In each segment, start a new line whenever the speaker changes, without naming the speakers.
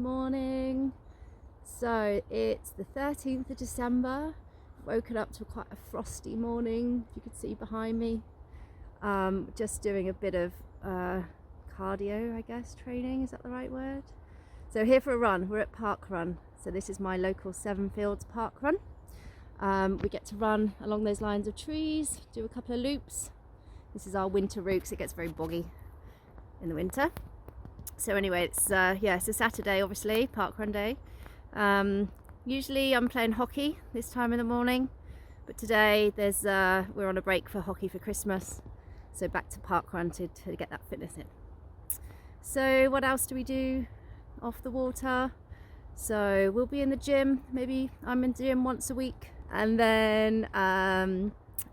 morning. So it's the 13th of December. Woken up to quite a frosty morning, if you could see behind me. Just doing a bit of cardio, I guess, training, is that the right word? So here for a run. We're at Park Run. So this is my local Seven Fields Park Run. We get to run along those lines of trees, do a couple of loops. This is our winter route because it gets very boggy in the winter. So anyway, it's it's a Saturday, obviously, Park Run day. Usually I'm playing hockey this time in the morning, but today we're on a break for hockey for Christmas, so back to Park Run to get that fitness in. So what else do we do off the water? So we'll be in the gym. Maybe I'm in the gym once a week, and then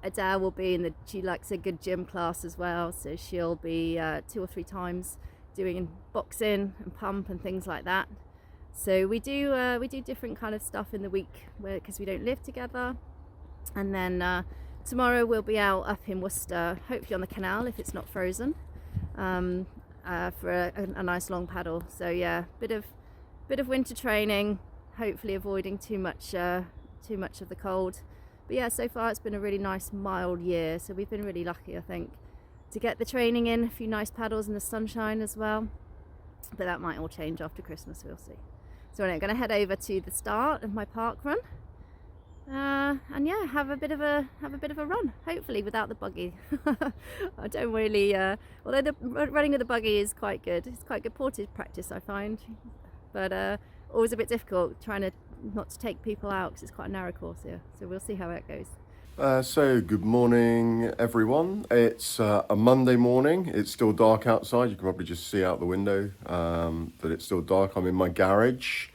Adele will be she likes a good gym class as well, so she'll be 2 or 3 times doing boxing and pump and things like that. So we do different kind of stuff in the week because we don't live together. And then tomorrow we'll be out up in Worcester, hopefully on the canal if it's not frozen, for a nice long paddle. So yeah, bit of winter training, hopefully avoiding too much of the cold. But yeah, so far it's been a really nice mild year, so we've been really lucky, I think, to get the training in, a few nice paddles in the sunshine as well. But that might all change after Christmas, we'll see. So I'm going to head over to the start of my park run, and yeah, have a bit of a run, hopefully without the buggy. I don't really, although the running with the buggy is quite good. It's quite good portage practice, I find, but always a bit difficult trying not to take people out because it's quite a narrow course here. So we'll see how it goes.
So good morning everyone. It's a Monday morning. It's still dark outside. You can probably just see out the window that it's still dark. I'm in my garage,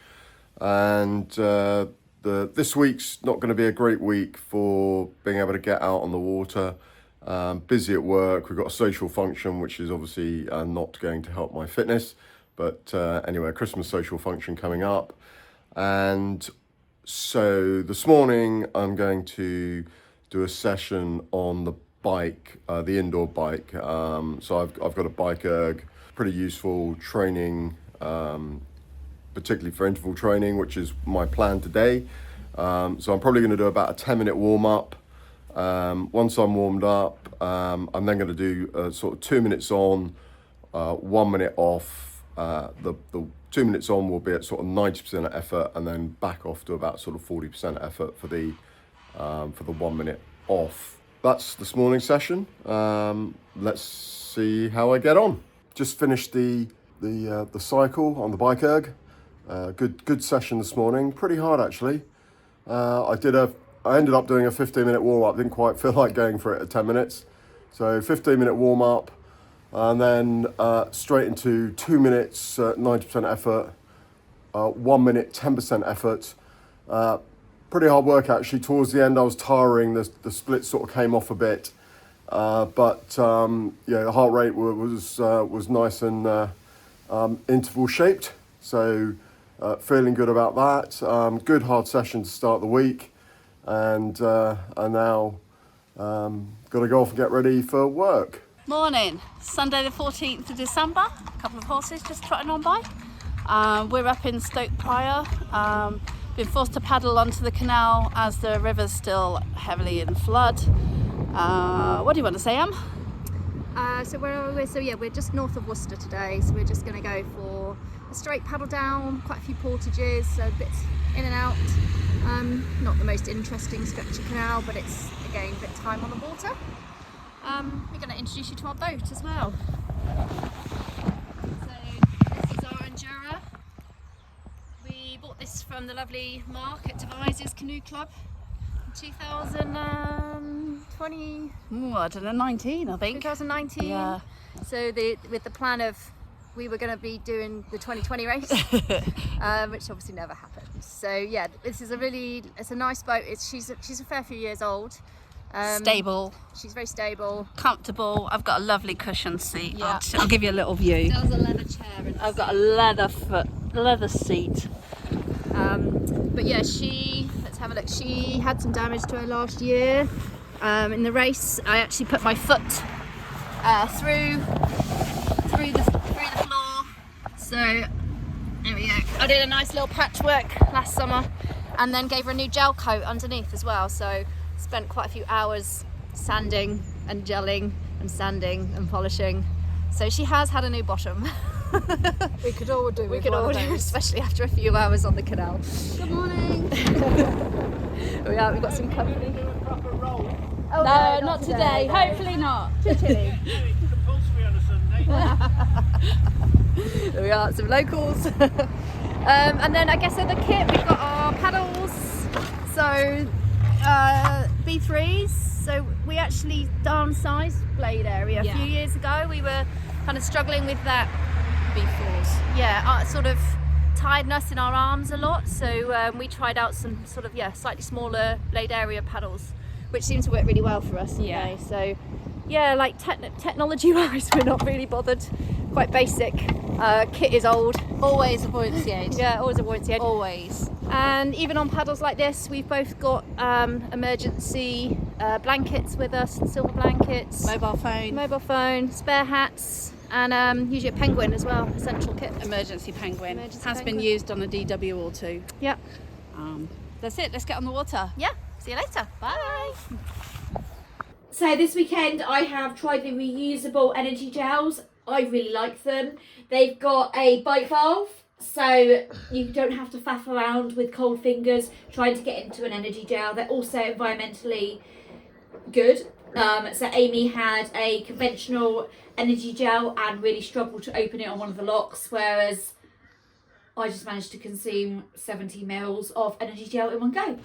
and this week's not going to be a great week for being able to get out on the water. Busy at work. We've got a social function which is obviously not going to help my fitness, but anyway, a Christmas social function coming up. And so this morning I'm going to do a session on the bike, the indoor bike. So I've got a bike erg, pretty useful training, particularly for interval training, which is my plan today. So I'm probably going to do about a 10-minute warm up. Once I'm warmed up, I'm then going to do sort of 2 minutes on, 1 minute off. The 2 minutes on will be at sort of 90% effort, and then back off to about sort of 40% effort for the 1 minute off. That's this morning's session. Let's see how I get on. Just finished the cycle on the bike erg. Good session this morning. Pretty hard actually. I ended up doing a 15-minute warm up. Didn't quite feel like going for it at 10 minutes. So 15-minute warm up, and then straight into 2 minutes 90% effort, 1 minute 10% effort. Pretty hard work actually. Towards the end I was tiring, the split sort of came off a bit, but the heart rate was nice and interval shaped, so feeling good about that. Good hard session to start the week, and now got to go off and get ready for work.
Morning, Sunday the 14th of December, a couple of horses just trotting on by. We're up in Stoke Prior. Been forced to paddle onto the canal as the river's still heavily in flood. What do you want to say, Em?
So where are we? So yeah, we're just north of Worcester today, so we're just going to go for a straight paddle down, quite a few portages, so bits in and out. Not the most interesting stretch of canal, but it's again a bit of time on the water. We're going to introduce you to our boat as well. So this is our Endura. We bought this from the lovely Mark at Devizes Canoe Club in 2020.
I don't know, 19 I think.
2019.
Yeah. So
with the plan of we were going to be doing the 2020 race, which obviously never happened. So yeah, it's a nice boat. She's a fair few years old.
Stable.
She's very stable.
Comfortable. I've got a lovely cushion seat.
Yeah.
I'll give you a little view.
There's a leather chair.
I've got a leather seat.
But yeah, let's have a look. She had some damage to her last year. In the race, I actually put my foot through the floor. So there we go. I did a nice little patchwork last summer and then gave her a new gel coat underneath as well. So spent quite a few hours sanding and gelling and sanding and polishing. So she has had a new bottom.
We could all do.
We could all do, especially after a few hours on the canal. Good morning. We've got some company. Oh,
No, not today. Hopefully not.
Too chilly. There we are, some locals. And then I guess in the kit we've got our paddles, so B3s. So we actually downsized blade area a few years ago. We were kind of struggling with that
B4s.
yeah, sort of tiredness in our arms a lot, so we tried out some sort of slightly smaller blade area paddles, which seems to work really well for us.
Yeah.
So yeah, like technology wise we're not really bothered, quite basic. Kit is old.
Always a buoyancy aid.
Yeah, always a buoyancy aid.
Always.
And even on paddles like this, we've both got emergency blankets with us, silver blankets,
Mobile phone.
spare hats, and usually a penguin as well, essential kit.
Emergency penguin.
Emergency
Has
penguin.
been used on a DW or two.
Yeah.
That's it. Let's get on the water.
Yeah. See you later. Bye.
So this weekend I have tried the reusable energy gels. I really like them. They've got a bite valve, so you don't have to faff around with cold fingers trying to get into an energy gel. They're also environmentally good. So Amy had a conventional energy gel and really struggled to open it on one of the locks, whereas I just managed to consume 70 mils of energy gel in one go.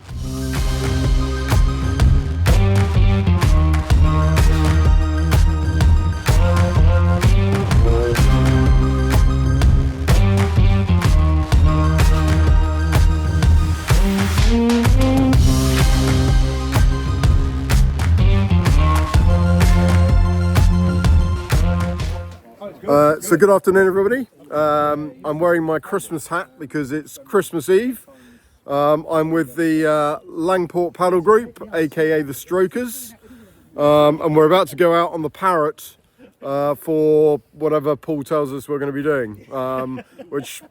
So good afternoon, everybody. I'm wearing my Christmas hat because it's Christmas Eve. I'm with the Langport Paddle Group, aka the Strokers, and we're about to go out on the Parrot for whatever Paul tells us we're going to be doing, which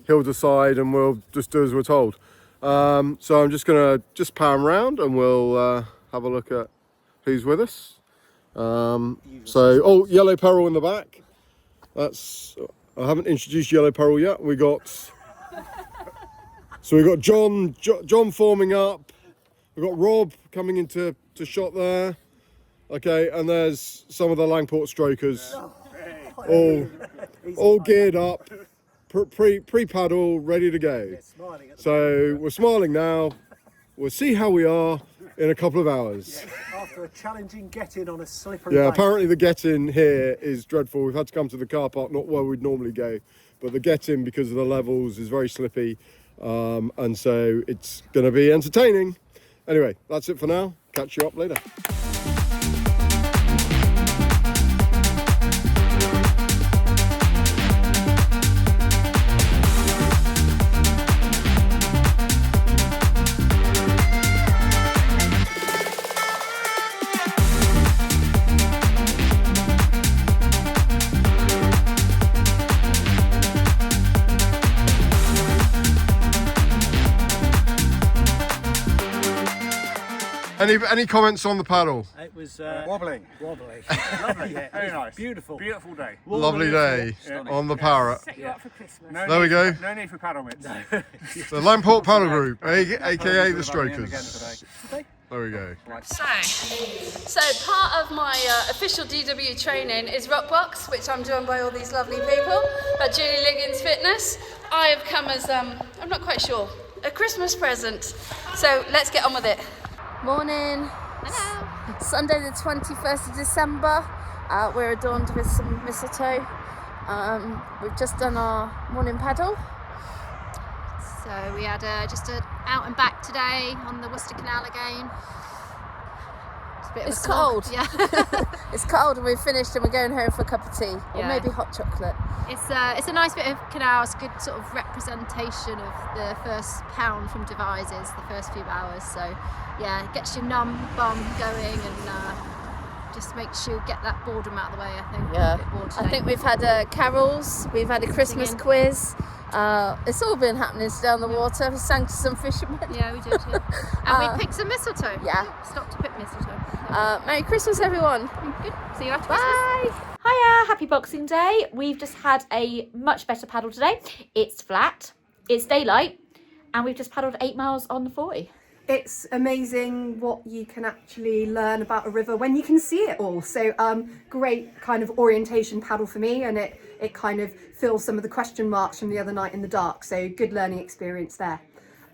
he'll decide, and we'll just do as we're told. So I'm just going to pan around, and we'll have a look at who's with us. Yellow Peril in the back. I haven't introduced Yellow Peril yet. We got John forming up. We've got Rob coming into shot there. Okay, and there's some of the Langport Strokers, all geared up, pre-paddle, ready to go. So we're smiling now. We'll see how we are in a couple of hours.
After a challenging get-in on a slippery
Yeah,
bank.
apparently the get-in here is dreadful. We've had to come to the car park, not where we'd normally go, but the get-in, because of the levels, is very slippy, and so it's going to be entertaining. Anyway, that's it for now. Catch you up later. Any comments on the paddle?
It was wobbling. Lovely, yeah. Very nice. Beautiful day.
Lovely day on the Parrot.
Set you up for Christmas.
There we go.
No need for paddle mitts.
The Langport Paddle Group, aka the Strokers. There we go.
So part of my official DW training is rock box, which I'm joined by all these lovely people at Julie Liggins Fitness. I have come as, I'm not quite sure, a Christmas present. So let's get on with it.
Morning. Hello. Sunday the 21st of December. We're adorned with some mistletoe. We've just done our morning paddle. So we had just an out and back today on the Worcester Canal again. It's cold. Yeah. It's cold and we've finished and we're going home for a cup of tea or maybe hot chocolate. It's a nice bit of canal. It's a good sort of representation of the first pound from Devizes, the first few hours. So yeah, it gets your numb bum going and just make sure get that boredom out of the way. I think.
Yeah.
A bit bored
I
today.
think we've had carols, we've had a Christmas
Singing.
quiz. It's all been happening today on the water. We sang to some fishermen.
Yeah, we did. Yeah. And we picked some mistletoe.
Yeah.
Stopped to pick mistletoe.
Merry Christmas, everyone.
Good. See you after
Bye.
Christmas.
Hiya, happy Boxing Day. We've just had a much better paddle today. It's flat, it's daylight, and we've just paddled 8 miles on the 40.
It's amazing what you can actually learn about a river when you can see it all. So great kind of orientation paddle for me, and it kind of fills some of the question marks from the other night in the dark. So good learning experience there.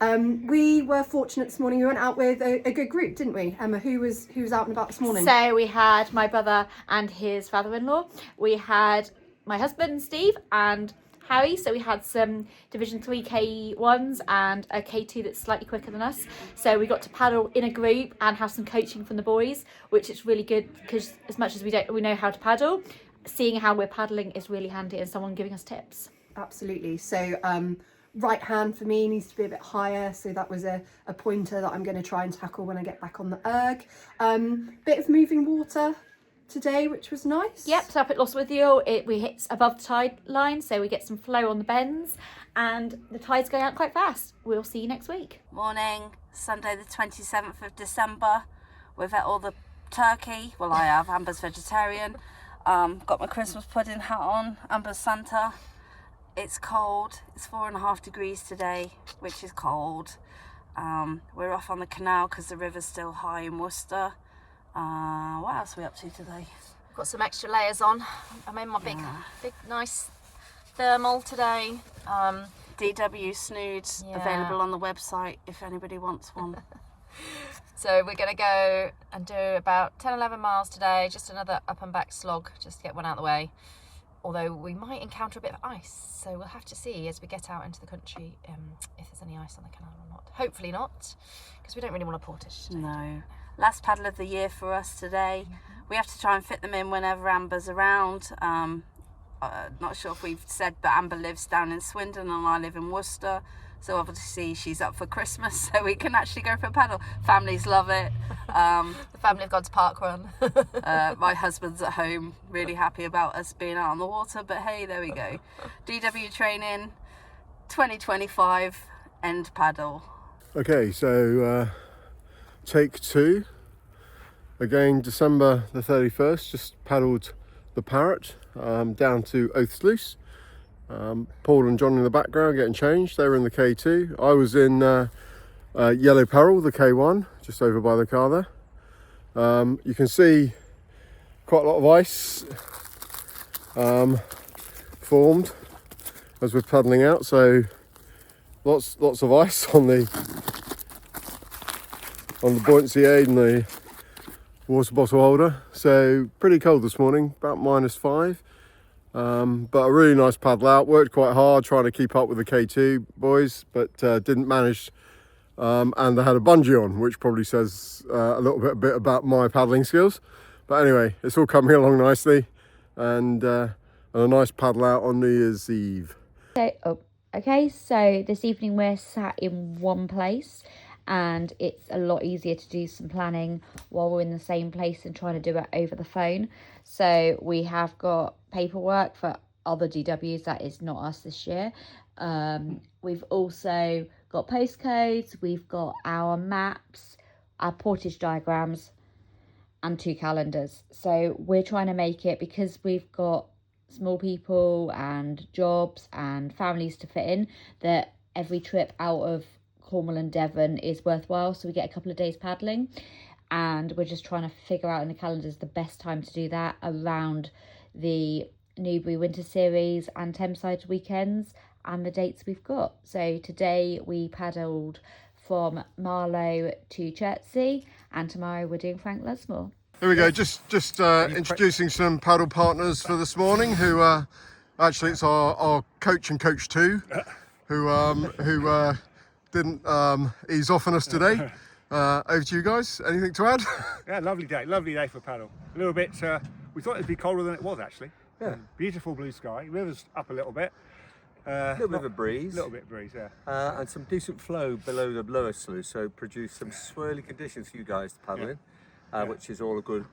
We were fortunate this morning. We went out with a good group, didn't we, Emma? Who was out and about this morning?
So we had my brother and his father-in-law. We had my husband, Steve, and Harry. So we had some Division 3 K1s and a K2 that's slightly quicker than us. So we got to paddle in a group and have some coaching from the boys, which is really good because as much as we know how to paddle, seeing how we're paddling is really handy and someone giving us tips.
Absolutely. So right hand for me needs to be a bit higher, so that was a pointer that I'm going to try and tackle when I get back on the erg. Bit of moving water today, which was nice.
Yep, so up at Lostwithiel, we hit above the tide line, so we get some flow on the bends, and the tide's going out quite fast. We'll see you next week.
Morning, Sunday the 27th of December. We've had all the turkey. Well, I have. Amber's vegetarian. Got my Christmas pudding hat on. Amber's Santa. It's cold. It's 4.5 degrees today, which is cold. We're off on the canal because the river's still high in Worcester. What else are we up to today?
Got some extra layers on. I made my big nice thermal today.
DW snoods available on the website if anybody wants one.
So we're going to go and do about 10-11 miles today, just another up and back slog, just to get one out of the way. Although we might encounter a bit of ice, so we'll have to see as we get out into the country if there's any ice on the canal or not. Hopefully not, because we don't really want to portage today.
No. Last paddle of the year for us today. We have to try and fit them in whenever Amber's around. Not sure if we've said, but Amber lives down in Swindon and I live in Worcester. So obviously she's up for Christmas, so we can actually go for a paddle. Families love it.
The Family of God's park run.
My husband's at home, really happy about us being out on the water, but hey, there we go. DW training, 2025, end paddle.
Okay, so take 2. Again, December the 31st, just paddled the Parrot down to Oathsluice. Paul and John in the background getting changed. They were in the K2. I was in Yellow Peril, the K1, just over by the car there. You can see quite a lot of ice formed as we're paddling out, so lots of ice on the buoyancy aid and the water bottle holder. So pretty cold this morning, about -5. But a really nice paddle out. Worked quite hard trying to keep up with the K2 boys, but didn't manage. And they had a bungee on, which probably says a little bit about my paddling skills. But anyway, it's all coming along nicely, and a nice paddle out on New Year's Eve.
Okay, so this evening we're sat in one place, and it's a lot easier to do some planning while we're in the same place and trying to do it over the phone. So we have got paperwork for other DWs, that is not us this year. We've also got postcodes, we've got our maps, our portage diagrams, and 2 calendars. So we're trying to make it, because we've got small people and jobs and families to fit in, that every trip out of Cornwall and Devon is worthwhile, so we get a couple of days paddling, and we're just trying to figure out in the calendars the best time to do that around the Newbury Winter Series and Thameside weekends and the dates we've got. So today we paddled from Marlow to Chertsey, and tomorrow we're doing Frank Lusmore.
Here we go, just introducing some paddle partners for this morning, who actually it's our coach and coach 2, who didn't ease off on us today. Over to you guys. Anything to add?
Yeah, lovely day for paddle. A little bit, we thought it'd be colder than it was actually.
Yeah.
Beautiful blue sky, river's up a little bit.
A little bit of a breeze.
A little bit of breeze, yeah.
And some decent flow below the lower sluice, so produce some swirly conditions for you guys to paddle in, which is all a good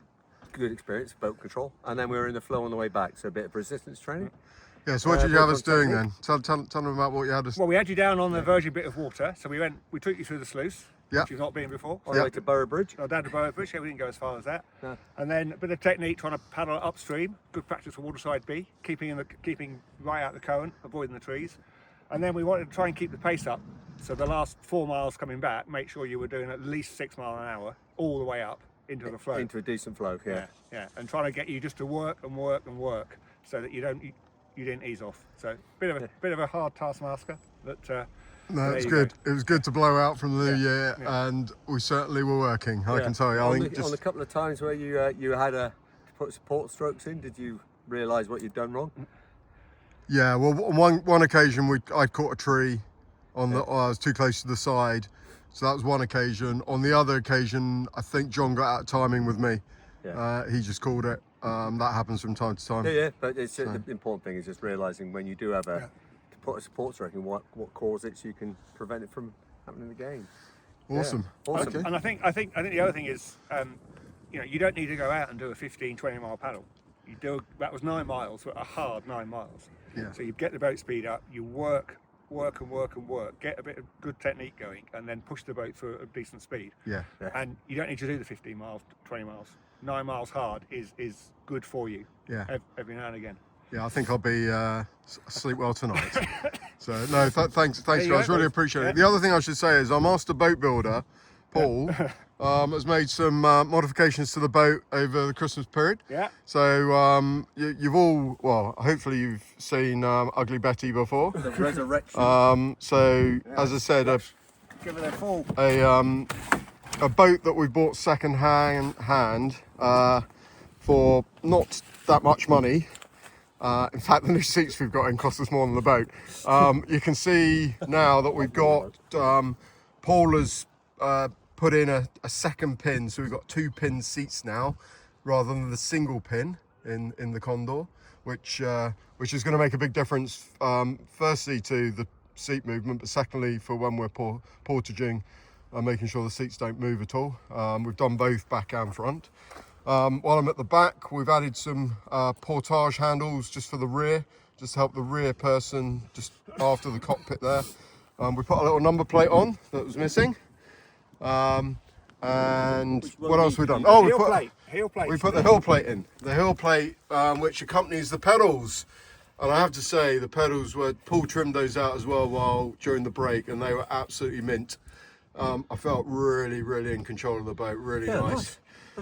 good experience, boat control, and then we were in the flow on the way back, so a bit of resistance training.
Yeah, so what did you have us doing then? Tell them about what you had us.
Well, we had you down on the virgin bit of water, so we took you through the sluice,
Yeah.
which you've not been before.
On the way to Bower Bridge.
Down to Bower Bridge, yeah, we didn't go as far as that.
No.
And then a bit of technique trying to paddle upstream, good practice for waterside B, keeping right out the current, avoiding the trees. And then we wanted to try and keep the pace up. So the last 4 miles coming back, make sure you were doing at least 6 miles an hour all the way up into the flow.
Into a decent flow, yeah.
Yeah, and trying to get you just to work and work and work, so that you didn't ease off. So bit of a hard taskmaster, but
No, it's good. It was good to blow out from the new year, and we certainly were working. I can tell you.
On a couple of times where you had to put support strokes in, did you realise what you'd done wrong?
Yeah, well, on one occasion I caught a tree on I was too close to the side, so that was one occasion. On the other occasion, I think John got out of timing with me.
Yeah.
He just called it. That happens from time to time.
Yeah, but the important thing is just realising when you do have to put a support stroke in, what causes it, so you can prevent it from happening again.
Awesome.
Yeah. Awesome.
Okay.
And I think the other thing is, you don't need to go out and do a 15-20 mile paddle. That was 9 miles, but a hard 9 miles.
Yeah.
So you get the boat speed up, you work, get a bit of good technique going, and then push the boat through at a decent speed.
Yeah.
And you don't need to do the 15 miles, 20 miles. 9 miles hard is good for you.
Yeah.
Every now and again.
Yeah, I think I'll be asleep well tonight. So no, thanks guys, really appreciate it. The other thing I should say is our master boat builder, Paul, has made some modifications to the boat over the Christmas period.
Yeah.
So you've all, well, hopefully you've seen Ugly Betty before.
The resurrection.
So as I said,
Give it a full.
a boat that we bought second hand for not that much money. In fact, the new seats we've got in cost us more than the boat. You can see now that we've got, Paul has put in a second pin, so we've got 2 pin seats now, rather than the single pin in the Condor, which is going to make a big difference, firstly to the seat movement, but secondly for when we're portaging, making sure the seats don't move at all. We've done both back and front. While I'm at the back, we've added some portage handles just for the rear, just to help the rear person just after the cockpit there. We put a little number plate on that was missing. And what else have we done? Oh, we put the hill plate in. The hill plate, which accompanies the pedals. And I have to say, the pedals Paul trimmed those out as well during the break, and they were absolutely mint. I felt really, really in control of the boat. Really nice.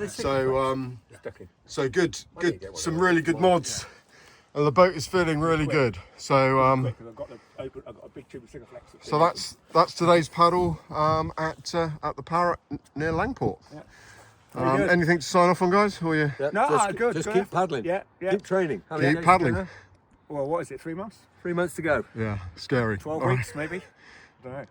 So good, some really good mods, and the boat is feeling really good. So so that's today's paddle at the Parrot near Langport. Anything to sign off on, guys? Or you?
No,
good.
Just keep paddling.
Yeah.
Keep training.
Keep paddling.
Well, what is it? 3 months?
3 months to go.
Yeah, scary.
12 weeks, maybe.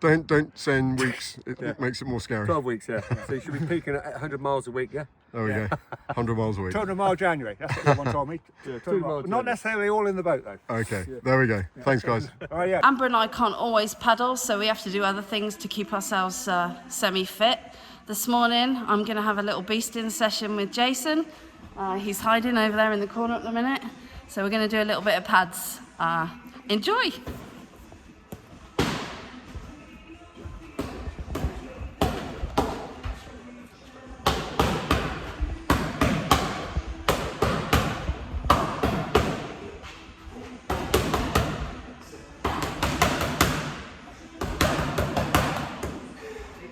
Don't
Don't say in weeks. It makes it more scary.
12 weeks, yeah. So you should be peaking at 100 miles a week, yeah?
There we go. 100 miles a week.
200 mile January. That's what someone told me. 200 miles. Not necessarily all in the boat though.
Okay, there we go. Thanks, guys.
Oh yeah.
Amber and I can't always paddle, so we have to do other things to keep ourselves semi-fit. This morning, I'm going to have a little beasting session with Jason. He's hiding over there in the corner at the minute. So we're going to do a little bit of pads. Enjoy!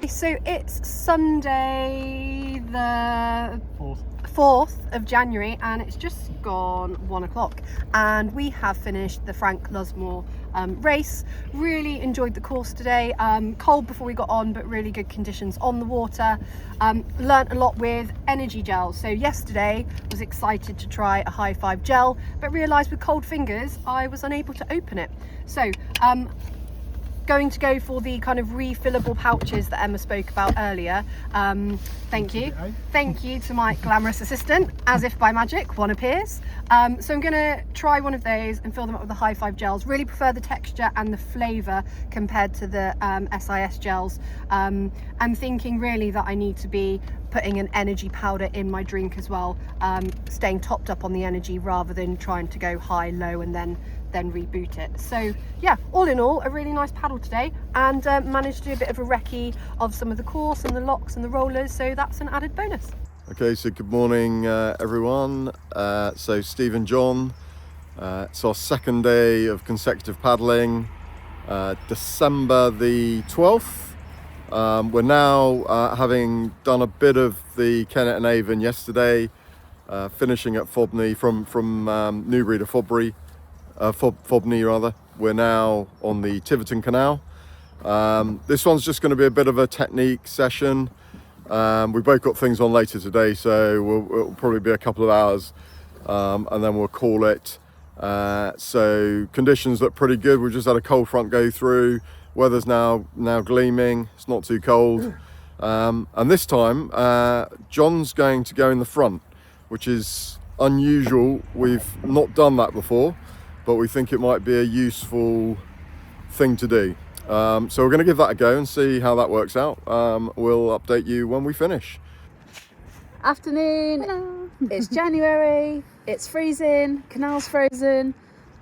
So it's Sunday the 4th of January and it's just gone 1 o'clock and we have finished the Frank Lusmore race. Really enjoyed the course today. Cold before we got on, but really good conditions on the water. Learnt a lot with energy gels. So yesterday was excited to try a high five gel, but realised with cold fingers I was unable to open it. So going to go for the kind of refillable pouches that Emma spoke about earlier. Thank you to my glamorous assistant. As if by magic, one appears. So I'm going to try one of those and fill them up with the High Five gels. Really prefer the texture and the flavour compared to the SIS gels. I'm thinking really that I need to be putting an energy powder in my drink as well, staying topped up on the energy rather than trying to go high, low and then reboot it. So yeah, all in all, a really nice paddle today, and managed to do a bit of a recce of some of the course and the locks and the rollers, so that's an added bonus.
Okay, so good morning everyone. So Steve and John, it's our second day of consecutive paddling, December the 12th. We're now having done a bit of the Kennet and Avon yesterday, finishing at Fobney from Newbury to Fobney rather. We're now on the Tiverton Canal. This one's just going to be a bit of a technique session. We both got things on later today, so it'll probably be a couple of hours, and then we'll call it. So conditions look pretty good. We've just had a cold front go through. Weather's now gleaming. It's not too cold, and this time John's going to go in the front, which is unusual. We've not done that before, but we think it might be a useful thing to do. So we're going to give that a go and see how that works out. We'll update you when we finish.
Afternoon. Hello. It's January, it's freezing, canal's frozen,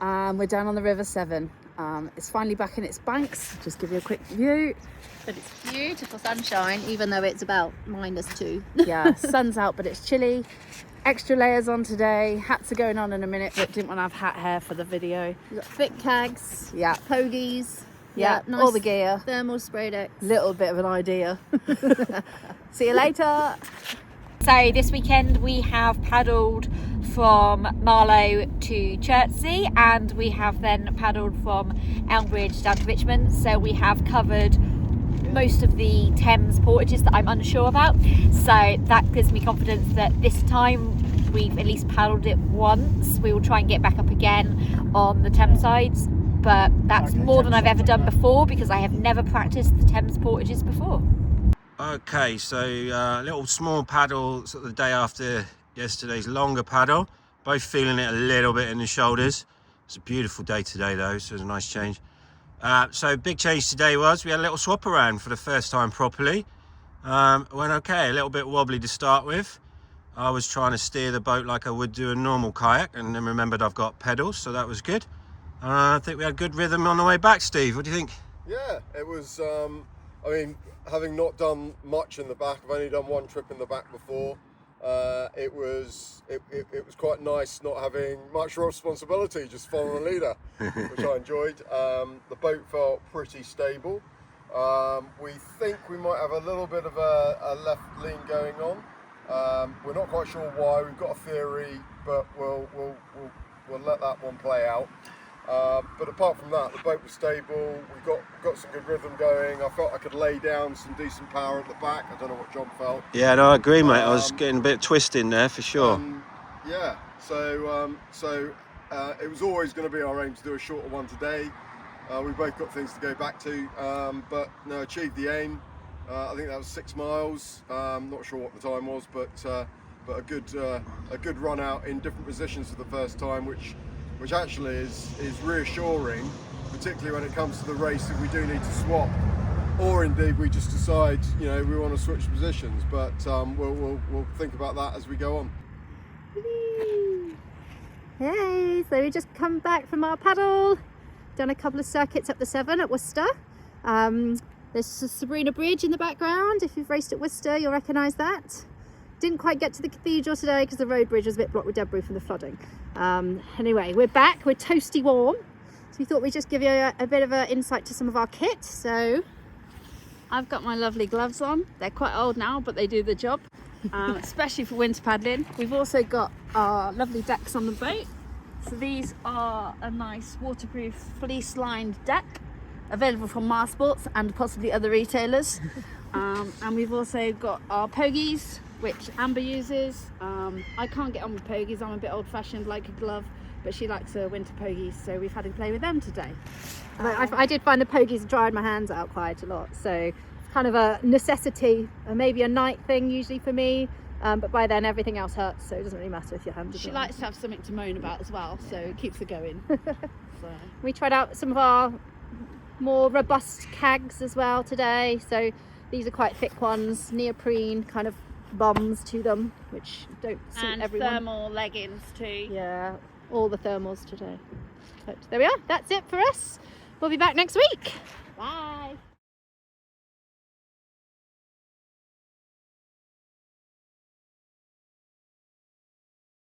we're down on the River Severn. It's finally back in its banks. Just give you a quick view.
But it's beautiful sunshine, even though it's about -2.
Yeah, sun's out, but it's chilly. Extra layers on today. Hats are going on in a minute, but didn't want to have hat hair for the video.
We've got thick cags,
Yeah,
pogies,
yeah,
nice
all the gear.
thermal spray decks.
Little bit of an idea. See you later.
So this weekend we have paddled from Marlow to Chertsey, and we have then paddled from Elmbridge down to Richmond. So we have covered most of the Thames portages that I'm unsure about. So that gives me confidence that this time we've at least paddled it once. We will try and get back up again on the Thames sides, but that's more than I've ever done before because I have never practiced the Thames portages before.
Okay, so little small paddle sort of the day after yesterday's longer paddle, both feeling it a little bit in the shoulders. It's a beautiful day today though, so it's a nice change. So big change today was we had a little swap around for the first time properly. It went okay, a little bit wobbly to start with. I was trying to steer the boat like I would do a normal kayak, and then remembered I've got pedals, so that was good. I think we had good rhythm on the way back. Steve, what do you think?
Yeah, it was, I mean, having not done much in the back, I've only done one trip in the back before. It was quite nice not having much responsibility, just following the leader, which I enjoyed. The boat felt pretty stable. We think we might have a little bit of a left lean going on. We're not quite sure why. We've got a theory, but we'll let that one play out. But apart from that, the boat was stable. We got some good rhythm going. I felt I could lay down some decent power at the back. I don't know what John felt.
Yeah, no, I agree, mate. I was getting a bit twist in there for sure.
Yeah, so it was always going to be our aim to do a shorter one today. We both got things to go back to, but no, achieved the aim. I think that was 6 miles. Not sure what the time was, but a good run out in different positions for the first time, which actually is reassuring, particularly when it comes to the race if we do need to swap, or indeed we just decide, you know, we want to switch positions. But we'll think about that as we go on.
Hey, so we just come back from our paddle, done a couple of circuits up the Severn at Worcester. There's Sabrina Bridge in the background. If you've raced at Worcester, you'll recognise that. Didn't quite get to the cathedral today because the road bridge was a bit blocked with debris from the flooding. Anyway, we're back, we're toasty warm. So we thought we'd just give you a bit of an insight to some of our kit. So I've got my lovely gloves on. They're quite old now, but they do the job, especially for winter paddling. We've also got our lovely decks on the boat. So these are a nice waterproof fleece lined deck, available from Mars Sports and possibly other retailers. And we've also got our pogies, which Amber uses. I can't get on with pogies, I'm a bit old fashioned, like a glove. but she likes her winter pogies, so we've had to play with them today. I did find the pogies dried my hands out quite a lot, so it's kind of a necessity, maybe a night thing usually for me, but by then everything else hurts, so it doesn't really matter if your hands are
She
dry.
likes to have something to moan about as well, so it keeps her going. So.
We tried out some of our more robust cags as well today, so these are quite thick ones, neoprene kind of bums to them, which don't suit
And
everyone.
thermal leggings too.
Yeah, all the thermals today. But there we are, that's it for us. We'll be back next week.